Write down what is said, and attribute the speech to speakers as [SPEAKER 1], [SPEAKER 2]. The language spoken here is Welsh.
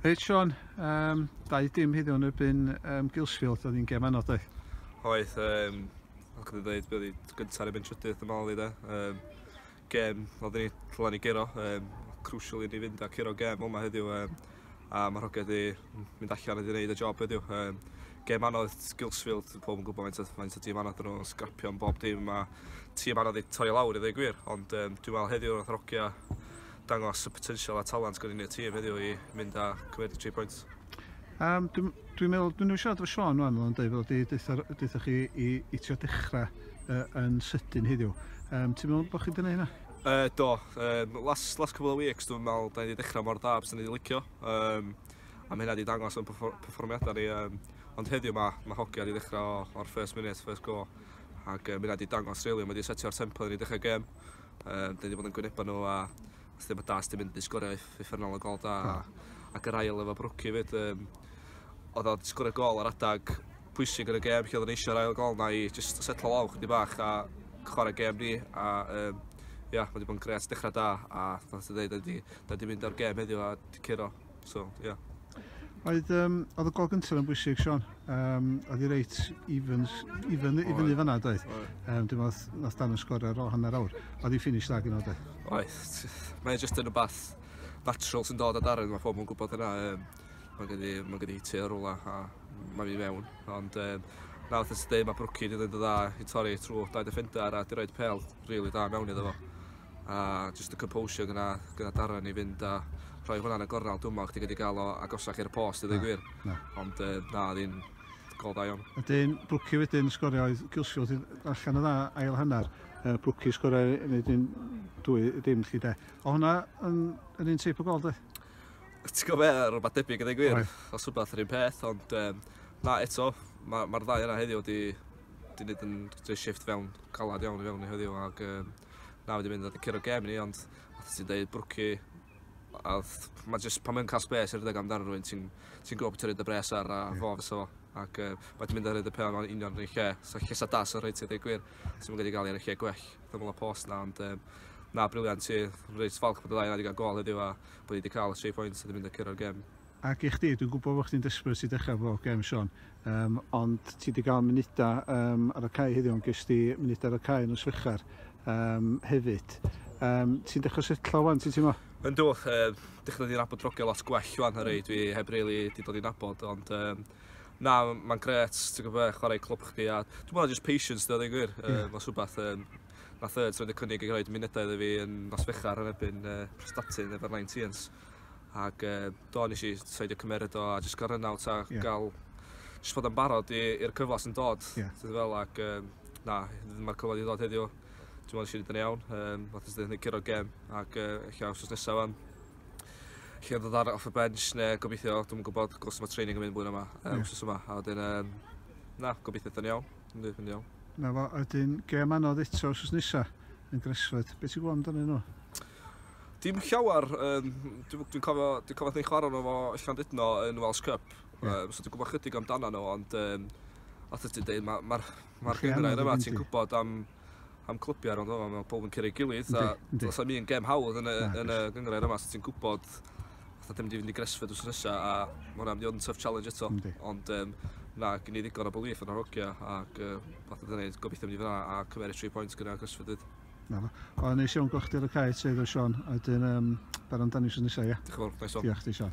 [SPEAKER 1] Reit Shaun, dau dim heddiw yn erbyn Guilsfield, oedd hi'n gem anodd oedd?
[SPEAKER 2] Oedd, ac yn dweud, bydd hi gyntaf yn ebyn trydydd yn ôl i de. Gem, oedd ni lle ni giro, crucial i ni fynd a curo gem yma heddiw, a mae'r hoged i mynd allan i wneud y job heddiw. Gem anodd Guilsfield, pob yn gwybod faint o tîm anodd yn nhw'n scrapio am bob dim, a tîm anodd i torri lawr i ddweud gwir, ond dwi'n meddwl heddiw nath Rogia dangos y potensial a talent gyda ni'r tîm heddiw i mynd a cymryd 3 points.
[SPEAKER 1] Dwi'n meddwl, dwi'n nhw siarad efo Shaun wan, ond dweud fel deithoch chi i trio dechrau yn sydyn heddiw. Ti'n meddwl bod chi wedi gwneud hynna?
[SPEAKER 2] Do, last couple of weeks dwi'n meddwl da ni wedi dechrau mor da bys ni wedi licio. A mae hynna wedi dangos yn perfformiadau ni. Ond heddiw mae Hogia wedi dechrau o'r first minute, first go. Ac mae hynna wedi dangos rili, mae wedi setio'r tempo i dechrau gem. Da ni wedi bod yn gwynebau nhw a os ddim y das di mynd i sgorio uffernol o gol da ac yr ail efo Brwci fyd. Oedd o'n sgorio gol ar adag pwysig yn y gem lle oedd yn eisiau'r ail gol na i just setlo law chydig bach a chwarae gem ni a ia, mae wedi bod yn gret dechrau da a fath o dweud, da di mynd ar gem heddiw a di curo, so ia.
[SPEAKER 1] Oedd y gol gyntaf yn bwysig, Shaun. Oedd i reit even i fanna, doedd. Dwi'n meddwl nath Dan yn sgorio ar ôl hanner awr. Oedd i finish da gyda, doedd?
[SPEAKER 2] Oedd. Mae'n jyst yn rhywbeth natural sy'n dod o Darren, mae pob yn gwybod yna. Mae'n gyda hiti ar rwla a mae'n mynd mewn. Ond nawr wrth ysdyn mae Brwci wedi dod o dda i torri trwy 2 defender a di roed pel rili da mewn iddo fo. A just y composure gyda Darren i fynd a rhoi hwnna'n y gornal dwi'n meddwl chdi wedi cael o agosach i'r post i ddweud gwir. Ond na, ddi'n gol da iawn.
[SPEAKER 1] Ydyn Brwci wedyn sgorio oedd Guilsfield allan o dda ail hanner. Brwci sgorio yn un dim chi de. O hwnna yn un teip o gol de?
[SPEAKER 2] Ti'n gwybod rhywbeth debyg i ddweud gwir. Os rhywbeth yr un peth, ond na eto, mae'r ddau yna heddiw wedi wneud yn shift fewn calad iawn i fewn i heddiw ac na wedi mynd at y curo gem ni, ond os ti'n dweud Brwci mae jyst pan mae'n cael spes i'r deg amdano rhywun ti'n gwybod beth yw'r bres ar a fo fysa fo ac mae'n mynd ar y pel mewn union yn ei lle so lle sa das o reit i ddweud gwir sy'n mynd i gael i'r lle gwell ddymol y post na ond na briliant ti reit falch bod y ddau na wedi cael gol heddiw a bod wedi cael 3 points a wedi mynd ar curo'r gem.
[SPEAKER 1] Ac i chdi, dwi'n gwybod bod chdi'n desbryd i dechrau fo gem Shaun ond ti wedi cael munudau ar y cae heddiw ond ges ti munudau ar y cae yn y swechar hefyd. Ti'n dechrau setlo wan, ti'n teimlo?
[SPEAKER 2] Yndw, dechrau ni'n nabod Rogia lot gwell wan hyrru, dwi heb rili wedi dod i nabod, ond na, mae'n gret, ti'n gwybod, chwarae clwb chdi a dwi'n meddwl just patience, dwi'n gwir, mae'n rhywbeth na third roedd y cynnig i roed munudau iddo fi yn nosfechar yn ebyn Prestatyn efo'r 19s ac do nes i seidio cymeryd o a just gael run-out a gael just fod yn barod i'r cyflas yn dod, ti'n fel, ac na, mae'r cyflas i ddod heddiw. Dwi'n meddwl eisiau dod yn iawn, fath ysdyn ni'n curo'r gem ac eich wsos nesaf fan. Eich dod ar off y bench neu gobeithio, dwi'n gwybod gos mae training yn mynd blwyddyn yma, wsos yma. A wedyn, na, gobeithio dod yn iawn, yn iawn.
[SPEAKER 1] Na fo, ydyn gem anodd eto wsos nesaf yn Gresfyd. Be ti'n gwybod amdano nhw?
[SPEAKER 2] Dim llawer, dwi'n cofio ni'n chwarae nhw fo Llandudno yn Welsh Cup. So dwi'n gwybod chydig amdano nhw, ond fath ysdyn dweud, mae'r gyngrair yma ti'n gwybod am clwbiau ond mae pob yn cyrraedd gilydd a os am un gem hawdd yn y gyngrair yma so ti'n gwybod fatha dim wedi fynd i Gresfyd wrth nesaf a mae hwnna'n mynd i fod yn tough challenge eto ond na, gen i ddigon o belief yn yr Hogia ac fath o dweud gobeithio mynd i fyna a cymeryd 3 points gyda Gresfyd yd.
[SPEAKER 1] O, nes i o'n gwch di ar y cae, sef o Shaun, a dyn baron dan i wrth nesaf, ia?
[SPEAKER 2] Diolch yn fawr, nice one.
[SPEAKER 1] Diolch, di Shaun.